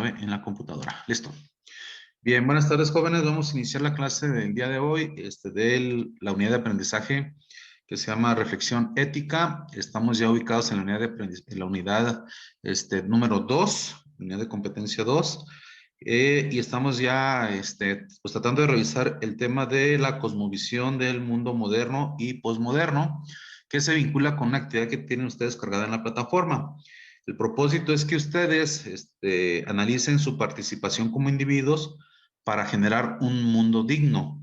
llave en la computadora. Listo. Bien, buenas tardes, jóvenes. Vamos a iniciar la clase del día de hoy de la unidad de aprendizaje que se llama Reflexión Ética. Estamos ya ubicados en la unidad en la unidad número 2, unidad de competencia 2. Y estamos ya pues tratando de revisar el tema de la cosmovisión del mundo moderno y posmoderno, que se vincula con una actividad que tienen ustedes cargada en la plataforma. El propósito es que ustedes analicen su participación como individuos para generar un mundo digno.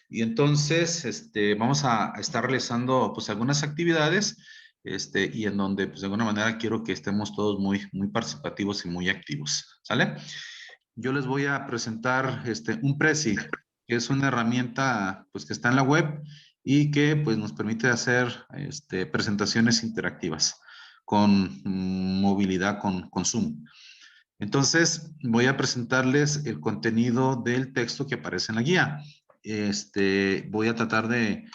Y entonces vamos a estar realizando pues algunas actividades y en donde pues de alguna manera quiero que estemos todos muy participativos y muy activos. ¿Sale? Yo les voy a presentar un Prezi, que es una herramienta pues que está en la web y que pues nos permite hacer presentaciones interactivas con movilidad con Zoom. Entonces voy a presentarles el contenido del texto que aparece en la guía. Voy a tratar de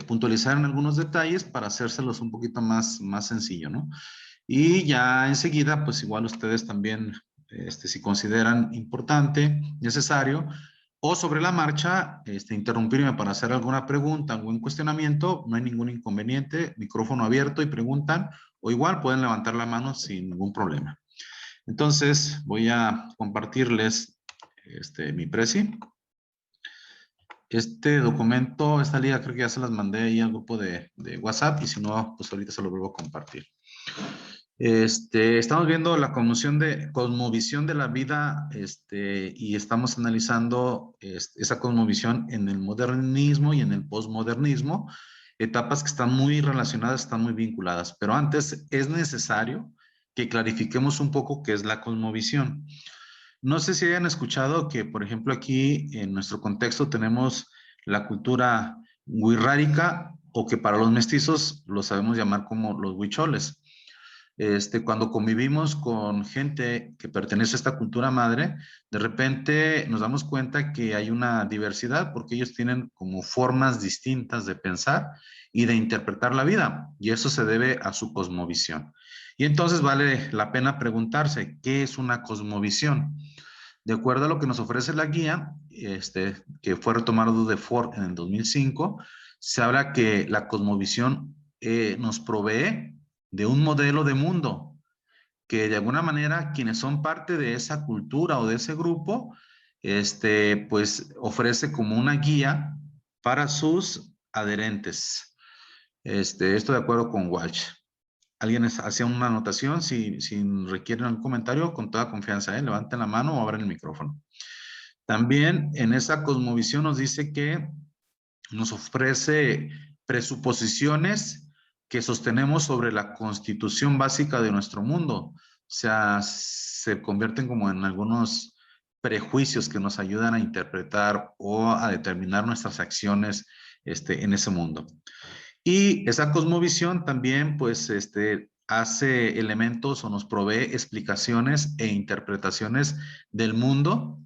puntualizar en algunos detalles para hacérselos un poquito más sencillo, ¿no? Y ya enseguida, pues igual ustedes también, si consideran importante, necesario, o sobre la marcha, interrumpirme para hacer alguna pregunta, algún cuestionamiento, no hay ningún inconveniente, micrófono abierto y preguntan, o igual pueden levantar la mano sin ningún problema. Entonces, voy a compartirles mi Prezi. Este documento, esta liga creo que ya se las mandé ahí al grupo de WhatsApp y si no, pues ahorita se lo vuelvo a compartir. Estamos viendo la cosmovisión de la vida y estamos analizando esa cosmovisión en el modernismo y en el posmodernismo, etapas que están muy relacionadas, están muy vinculadas, pero antes es necesario que clarifiquemos un poco qué es la cosmovisión. No sé si hayan escuchado que, por ejemplo, aquí en nuestro contexto tenemos la cultura wixárika o que para los mestizos lo sabemos llamar como los huicholes. Cuando convivimos con gente que pertenece a esta cultura madre, de repente nos damos cuenta que hay una diversidad porque ellos tienen como formas distintas de pensar y de interpretar la vida, y eso se debe a su cosmovisión. Y entonces vale la pena preguntarse, ¿qué es una cosmovisión? De acuerdo a lo que nos ofrece la guía, que fue retomado de Ford en el 2005, se habla que la cosmovisión nos provee de un modelo de mundo, que de alguna manera quienes son parte de esa cultura o de ese grupo, pues ofrece como una guía para sus adherentes. Esto de acuerdo con Walsh. ¿Alguien hacía una anotación? Si requieren algún comentario, con toda confianza, levanten la mano o abran el micrófono. También en esa cosmovisión nos dice que nos ofrece presuposiciones que sostenemos sobre la constitución básica de nuestro mundo. O sea, se convierten como en algunos prejuicios que nos ayudan a interpretar o a determinar nuestras acciones en ese mundo. Y esa cosmovisión también, pues, hace elementos o nos provee explicaciones e interpretaciones del mundo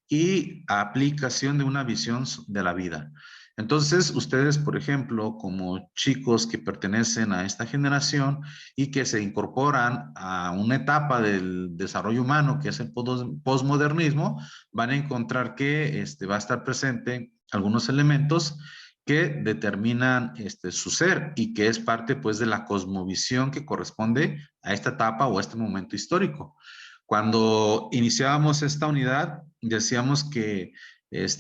y aplicación de una visión de la vida. Entonces, ustedes, por ejemplo, como chicos que pertenecen a esta generación y que se incorporan a una etapa del desarrollo humano, que es el posmodernismo, van a encontrar que va a estar presente algunos elementos que determinan su ser y que es parte pues de la cosmovisión que corresponde a esta etapa o a este momento histórico. Cuando iniciábamos esta unidad, decíamos que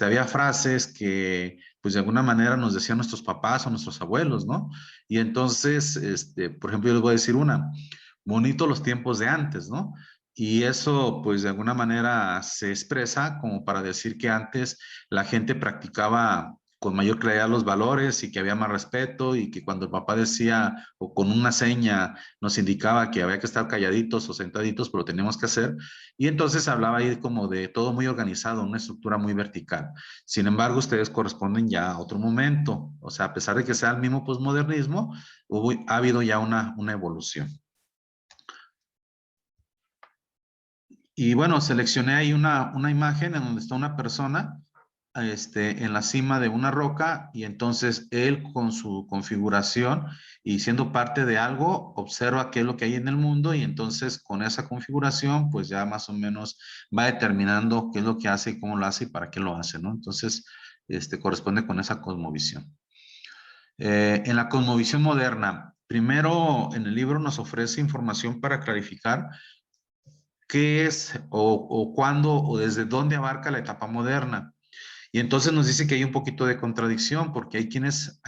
había frases que, pues de alguna manera nos decían nuestros papás o nuestros abuelos, ¿no? Y entonces, por ejemplo, yo les voy a decir una, bonito los tiempos de antes, ¿no? Y eso, pues de alguna manera se expresa como para decir que antes la gente practicaba con mayor claridad los valores y que había más respeto y que cuando el papá decía o con una seña nos indicaba que había que estar calladitos o sentaditos, pero lo teníamos que hacer. Y entonces hablaba ahí como de todo muy organizado, una estructura muy vertical. Sin embargo, ustedes corresponden ya a otro momento. O sea, a pesar de que sea el mismo posmodernismo, ha habido ya una evolución. Y bueno, seleccioné ahí una imagen en donde está una persona en la cima de una roca y entonces él con su configuración y siendo parte de algo, observa qué es lo que hay en el mundo y entonces con esa configuración pues ya más o menos va determinando qué es lo que hace y cómo lo hace y para qué lo hace, ¿no? Entonces, corresponde con esa cosmovisión. En la cosmovisión moderna, primero en el libro nos ofrece información para clarificar qué es o cuándo o desde dónde abarca la etapa moderna. Y entonces nos dice que hay un poquito de contradicción porque hay quienes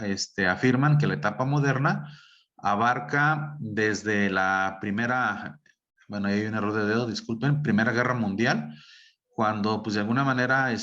afirman que la etapa moderna abarca desde la primera, bueno, ahí hay un error de dedo, disculpen, Primera Guerra Mundial, cuando pues de alguna manera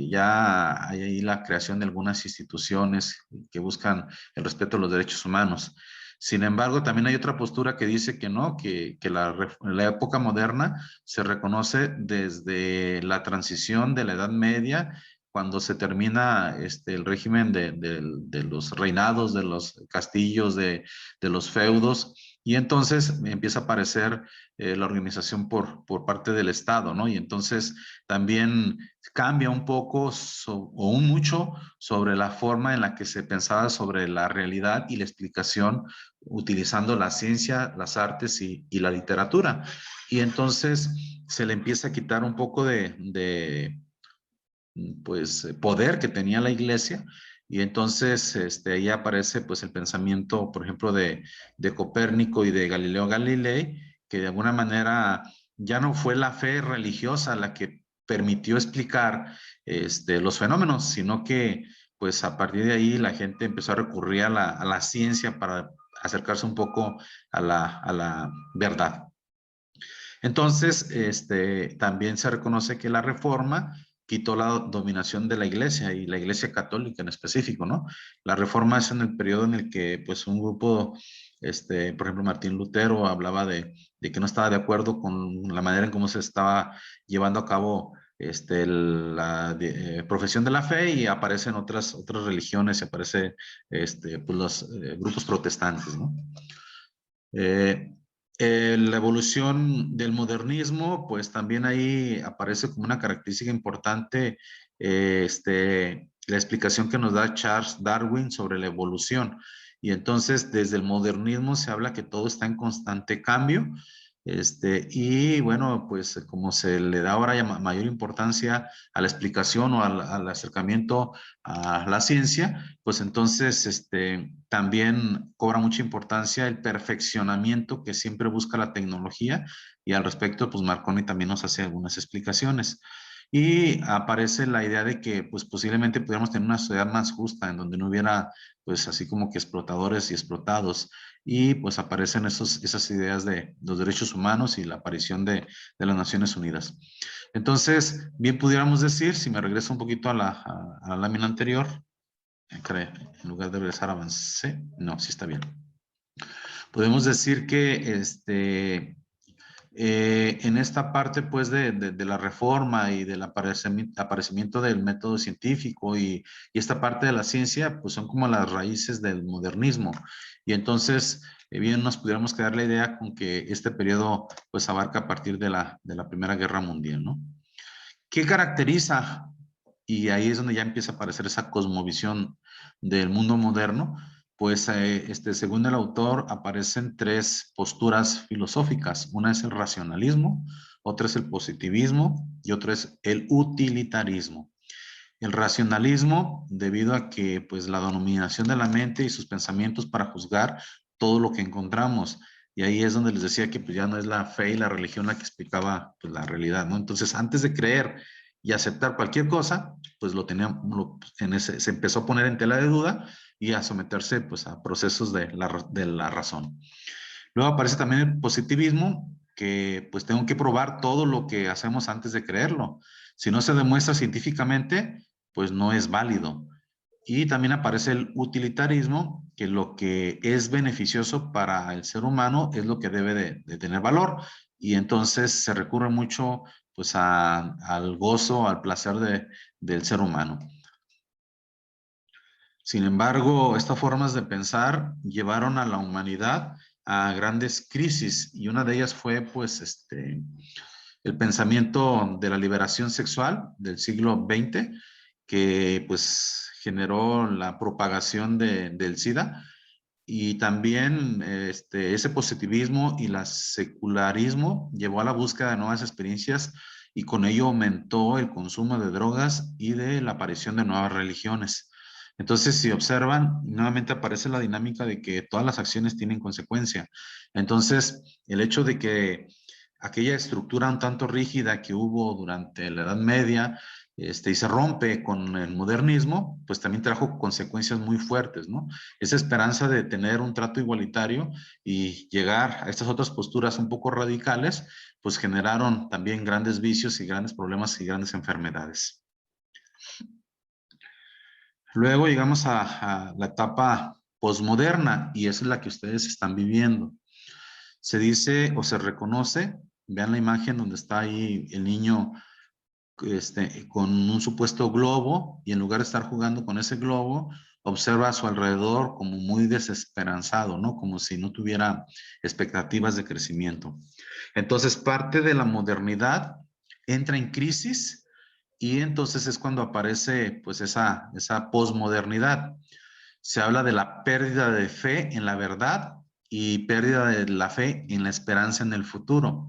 ya hay ahí la creación de algunas instituciones que buscan el respeto a los derechos humanos. Sin embargo, también hay otra postura que dice que no, que la época moderna se reconoce desde la transición de la Edad Media, cuando se termina el régimen de los reinados, de los castillos, de los feudos, y entonces empieza a aparecer la organización por parte del Estado, ¿no? Y entonces también cambia un poco o un mucho sobre la forma en la que se pensaba sobre la realidad y la explicación utilizando la ciencia, las artes y la literatura. Y entonces se le empieza a quitar un poco de pues, poder que tenía la iglesia. Y entonces ahí aparece pues el pensamiento, por ejemplo, de Copérnico y de Galileo Galilei, que de alguna manera ya no fue la fe religiosa la que permitió explicar los fenómenos, sino que pues a partir de ahí la gente empezó a recurrir a la ciencia para acercarse un poco a la verdad. Entonces, también se reconoce que la Reforma quitó la dominación de la Iglesia y la Iglesia Católica en específico, ¿no? La Reforma es en el periodo en el que, pues, un grupo, por ejemplo, Martín Lutero hablaba de que no estaba de acuerdo con la manera en cómo se estaba llevando a cabo la profesión de la fe y aparecen otras religiones y aparece pues los grupos protestantes, ¿no? Eh, la evolución del modernismo, pues también ahí aparece como una característica importante la explicación que nos da Charles Darwin sobre la evolución. Y entonces desde el modernismo se habla que todo está en constante cambio. Y bueno, pues como se le da ahora mayor importancia a la explicación o al acercamiento a la ciencia, pues entonces también cobra mucha importancia el perfeccionamiento que siempre busca la tecnología y al respecto, pues Marconi también nos hace algunas explicaciones. Y aparece la idea de que pues posiblemente pudiéramos tener una sociedad más justa en donde no hubiera pues así como que explotadores y explotados y pues aparecen esas ideas de los derechos humanos y la aparición de las Naciones Unidas. Entonces, bien pudiéramos decir, si me regreso un poquito a la lámina anterior, en lugar de regresar avancé, no, sí está bien. Podemos decir que en esta parte pues de la reforma y del aparecimiento del método científico y esta parte de la ciencia pues son como las raíces del modernismo y entonces bien nos pudiéramos quedar la idea con que este periodo pues abarca a partir de la Primera Guerra Mundial, ¿no? ¿Qué caracteriza? Y ahí es donde ya empieza a aparecer esa cosmovisión del mundo moderno, pues según el autor aparecen tres posturas filosóficas. Una es el racionalismo, otra es el positivismo y otra es el utilitarismo. El racionalismo, debido a que pues la dominación de la mente y sus pensamientos para juzgar todo lo que encontramos. Y ahí es donde les decía que pues ya no es la fe y la religión la que explicaba pues la realidad, ¿no? Entonces, antes de creer y aceptar cualquier cosa, pues se empezó a poner en tela de duda y a someterse pues a procesos de la razón. Luego aparece también el positivismo, que pues tengo que probar todo lo que hacemos antes de creerlo. Si no se demuestra científicamente, pues no es válido. Y también aparece el utilitarismo, que lo que es beneficioso para el ser humano es lo que debe de tener valor. Y entonces se recurre mucho pues al gozo, al placer del ser humano. Sin embargo, estas formas de pensar llevaron a la humanidad a grandes crisis y una de ellas fue pues el pensamiento de la liberación sexual del siglo XX, que pues generó la propagación del SIDA, y también ese positivismo y la secularismo llevó a la búsqueda de nuevas experiencias y con ello aumentó el consumo de drogas y de la aparición de nuevas religiones. Entonces, si observan, nuevamente aparece la dinámica de que todas las acciones tienen consecuencia. Entonces, el hecho de que aquella estructura un tanto rígida que hubo durante la Edad Media, y se rompe con el modernismo, pues también trajo consecuencias muy fuertes, ¿no? Esa esperanza de tener un trato igualitario y llegar a estas otras posturas un poco radicales, pues generaron también grandes vicios y grandes problemas y grandes enfermedades. Luego llegamos a la etapa posmoderna y esa es la que ustedes están viviendo. Se dice o se reconoce, vean la imagen donde está ahí el niño con un supuesto globo y en lugar de estar jugando con ese globo, observa a su alrededor como muy desesperanzado, ¿no? Como si no tuviera expectativas de crecimiento. Entonces, parte de la modernidad entra en crisis y entonces es cuando aparece pues esa posmodernidad. Se habla de la pérdida de fe en la verdad y pérdida de la fe en la esperanza en el futuro.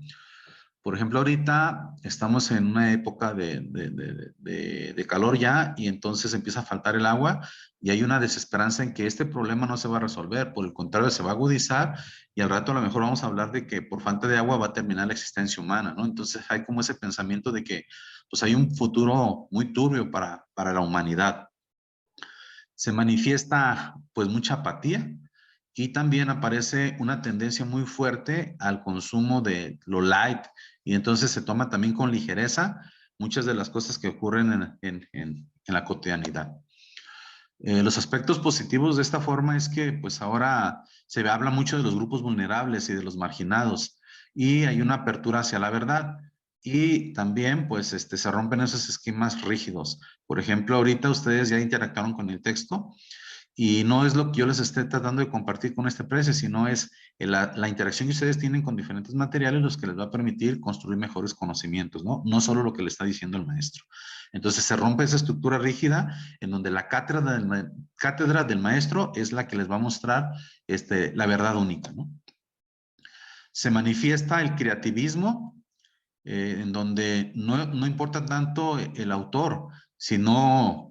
Por ejemplo, ahorita estamos en una época de calor ya y entonces empieza a faltar el agua y hay una desesperanza en que este problema no se va a resolver, por el contrario, se va a agudizar y al rato a lo mejor vamos a hablar de que por falta de agua va a terminar la existencia humana, ¿no? Entonces hay como ese pensamiento de que pues hay un futuro muy turbio para la humanidad. Se manifiesta pues mucha apatía y también aparece una tendencia muy fuerte al consumo de lo light y entonces se toma también con ligereza muchas de las cosas que ocurren en la cotidianidad. Los aspectos positivos de esta forma es que pues ahora se habla mucho de los grupos vulnerables y de los marginados y hay una apertura hacia la verdad y también pues se rompen esos esquemas rígidos. Por ejemplo, ahorita ustedes ya interactuaron con el texto y no es lo que yo les esté tratando de compartir con este precio, sino es la interacción que ustedes tienen con diferentes materiales los que les va a permitir construir mejores conocimientos, ¿no? No solo lo que le está diciendo el maestro. Entonces se rompe esa estructura rígida en donde la cátedra del maestro es la que les va a mostrar la verdad única, ¿no? Se manifiesta el creativismo, en donde no importa tanto el autor, sino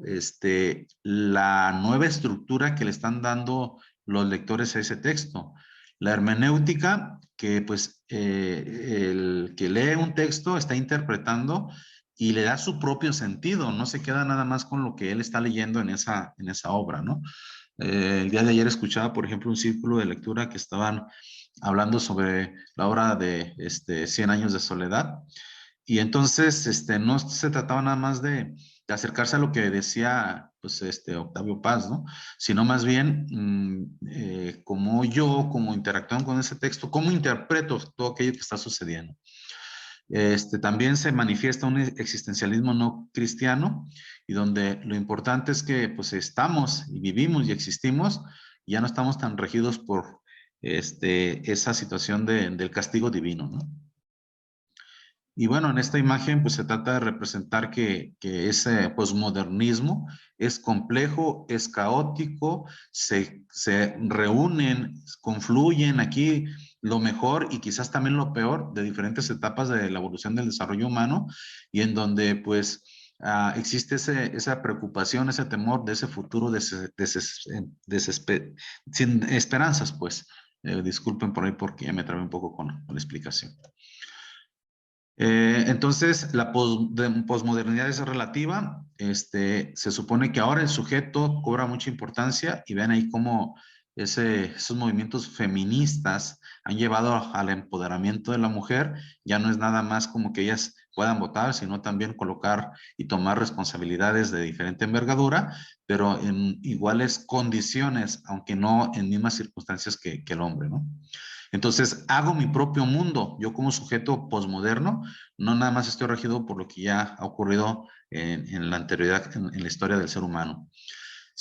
la nueva estructura que le están dando los lectores a ese texto. La hermenéutica, que pues el que lee un texto está interpretando y le da su propio sentido, no se queda nada más con lo que él está leyendo en esa obra, ¿no? El día de ayer escuchaba, por ejemplo, un círculo de lectura que estaban hablando sobre la obra de 100 años de soledad. Y entonces no se trataba nada más de acercarse a lo que decía pues, Octavio Paz, ¿no? Sino más bien como yo, como interactúo con ese texto, cómo interpreto todo aquello que está sucediendo. También se manifiesta un existencialismo no cristiano y donde lo importante es que pues estamos y vivimos y existimos y ya no estamos tan regidos por esa situación del castigo divino, ¿no? Y bueno, en esta imagen pues se trata de representar que ese posmodernismo es complejo, es caótico, se reúnen, confluyen aquí lo mejor y quizás también lo peor de diferentes etapas de la evolución del desarrollo humano y en donde pues existe esa preocupación, ese temor de ese futuro sin esperanzas pues. Disculpen por ahí porque ya me trabé un poco con la explicación. Entonces, la posmodernidad es relativa. Se supone que ahora el sujeto cobra mucha importancia y ven ahí cómo esos movimientos feministas han llevado al empoderamiento de la mujer. Ya no es nada más como que ellas puedan votar, sino también colocar y tomar responsabilidades de diferente envergadura, pero en iguales condiciones, aunque no en mismas circunstancias que el hombre, ¿no? Entonces, hago mi propio mundo. Yo como sujeto posmoderno, no nada más estoy regido por lo que ya ha ocurrido en la anterioridad, en la historia del ser humano.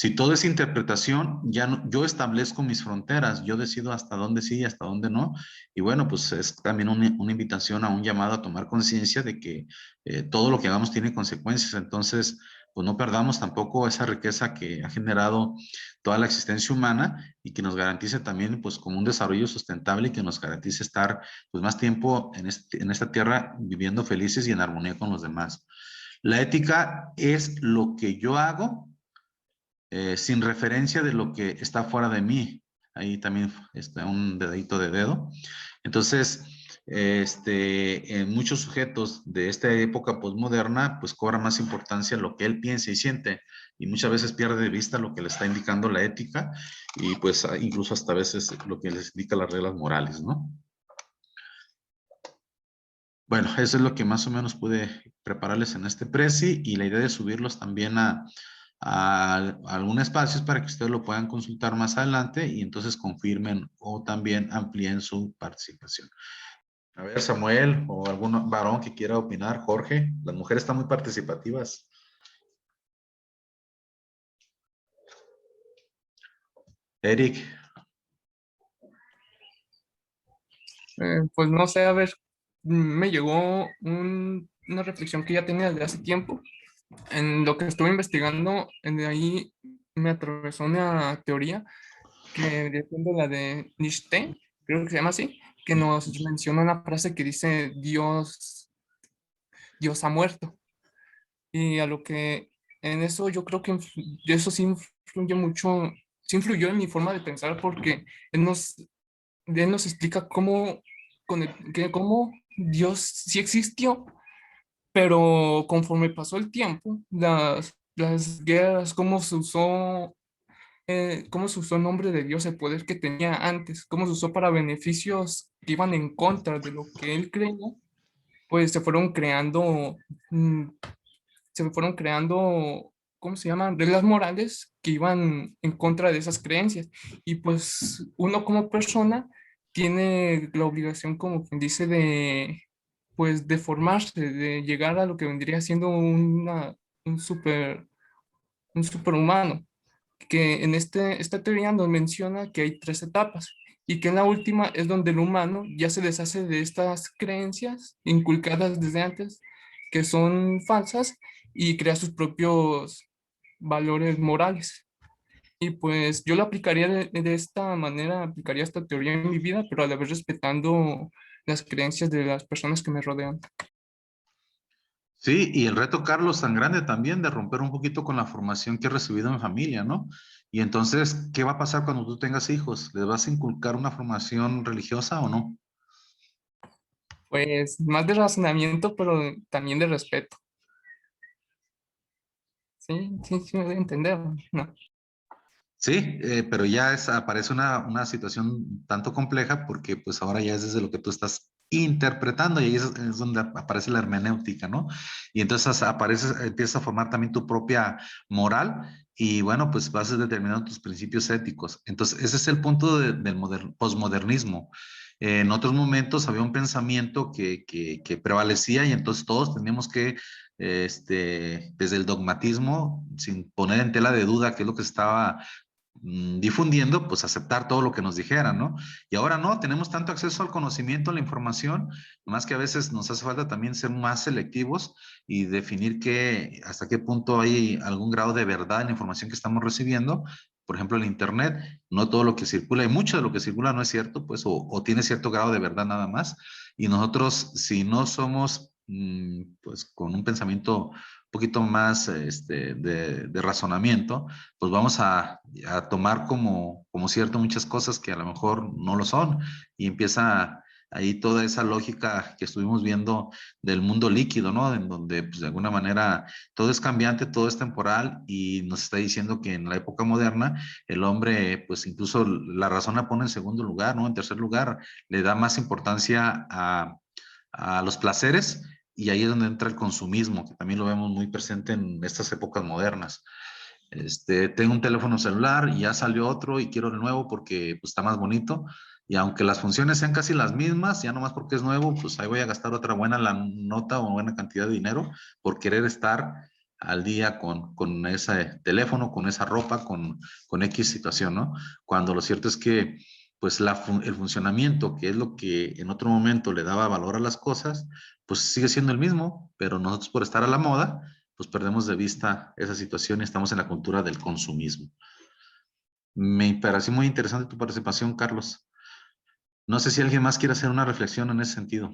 Si todo es interpretación, ya no, yo establezco mis fronteras, yo decido hasta dónde sí y hasta dónde no. Y bueno, pues es también una invitación a un llamado a tomar conciencia de que todo lo que hagamos tiene consecuencias. Entonces, pues no perdamos tampoco esa riqueza que ha generado toda la existencia humana y que nos garantice también, pues, como un desarrollo sustentable y que nos garantice estar, pues, más tiempo en esta tierra viviendo felices y en armonía con los demás. La ética es lo que yo hago sin referencia de lo que está fuera de mí. Ahí también está un dedito de dedo. Entonces, en muchos sujetos de esta época postmoderna, pues cobra más importancia lo que él piensa y siente, y muchas veces pierde de vista lo que le está indicando la ética, y pues incluso hasta veces lo que les indica las reglas morales, ¿no? Bueno, eso es lo que más o menos pude prepararles en este Prezi, y la idea de subirlos también a algún espacio para que ustedes lo puedan consultar más adelante y entonces confirmen o también amplíen su participación. A ver, Samuel o algún varón que quiera opinar, Jorge, las mujeres están muy participativas. Eric. Pues no sé, a ver, me llegó una reflexión que ya tenía desde hace tiempo. En lo que estuve investigando, de ahí me atravesó una teoría que defiende la de Nietzsche, creo que se llama así, que nos menciona una frase que dice Dios ha muerto. Y a lo que en eso yo creo que eso sí influye mucho, sí influyó en mi forma de pensar porque él nos, él nos explica cómo, cómo Dios sí existió, pero conforme pasó el tiempo, las guerras, cómo se usó el nombre de Dios, el poder que tenía antes, cómo se usó para beneficios que iban en contra de lo que él creía, pues mm, se fueron creando, ¿cómo se llaman? Reglas morales que iban en contra de esas creencias. Y pues uno como persona tiene la obligación, como quien dice, pues, de formarse, de llegar a lo que vendría siendo un super, un superhumano, que en esta teoría nos menciona que hay tres etapas y que en la última es donde el humano ya se deshace de estas creencias inculcadas desde antes, que son falsas, y crea sus propios valores morales. Y pues yo lo aplicaría de esta manera, aplicaría esta teoría en mi vida, pero a la vez respetando las creencias de las personas que me rodean. Sí, y el reto, Carlos, tan grande también de romper un poquito con la formación que he recibido en familia, ¿no? Y entonces, ¿qué va a pasar cuando tú tengas hijos? ¿Les vas a inculcar una formación religiosa o no? Pues más de razonamiento, pero también de respeto. Sí, sí, sí, me voy a entender, ¿no? Sí, pero ya aparece una situación tanto compleja porque pues ahora ya es desde lo que tú estás interpretando y ahí es donde aparece la hermenéutica, ¿no? Y entonces empiezas a formar también tu propia moral y bueno, pues vas determinando tus principios éticos. Entonces, ese es el punto del posmodernismo. En otros momentos había un pensamiento que prevalecía y entonces todos teníamos que desde el dogmatismo, sin poner en tela de duda qué es lo que estaba difundiendo, pues aceptar todo lo que nos dijeran, ¿no? Y ahora no, tenemos tanto acceso al conocimiento, a la información, más que a veces nos hace falta también ser más selectivos y definir hasta qué punto hay algún grado de verdad en la información que estamos recibiendo. Por ejemplo, el Internet, no todo lo que circula, y mucho de lo que circula no es cierto, pues, o tiene cierto grado de verdad nada más. Y nosotros, si no somos, pues, con un pensamiento un poquito más de razonamiento, pues vamos a tomar como cierto muchas cosas que a lo mejor no lo son. Y empieza ahí toda esa lógica que estuvimos viendo del mundo líquido, ¿no? En donde, pues de alguna manera, todo es cambiante, todo es temporal y nos está diciendo que en la época moderna el hombre, pues incluso la razón la pone en segundo lugar, ¿no? En tercer lugar, le da más importancia a los placeres. Y ahí es donde entra el consumismo, que también lo vemos muy presente en estas épocas modernas. Tengo un teléfono celular y ya salió otro y quiero el nuevo porque pues, está más bonito. Y aunque las funciones sean casi las mismas, ya nomás porque es nuevo, pues ahí voy a gastar otra buena la nota o buena cantidad de dinero por querer estar al día con ese teléfono, con esa ropa, con X situación, ¿no? Cuando lo cierto es que, pues, el funcionamiento, que es lo que en otro momento le daba valor a las cosas, pues sigue siendo el mismo, pero nosotros por estar a la moda, pues perdemos de vista esa situación y estamos en la cultura del consumismo. Me pareció muy interesante tu participación, Carlos. No sé si alguien más quiere hacer una reflexión en ese sentido.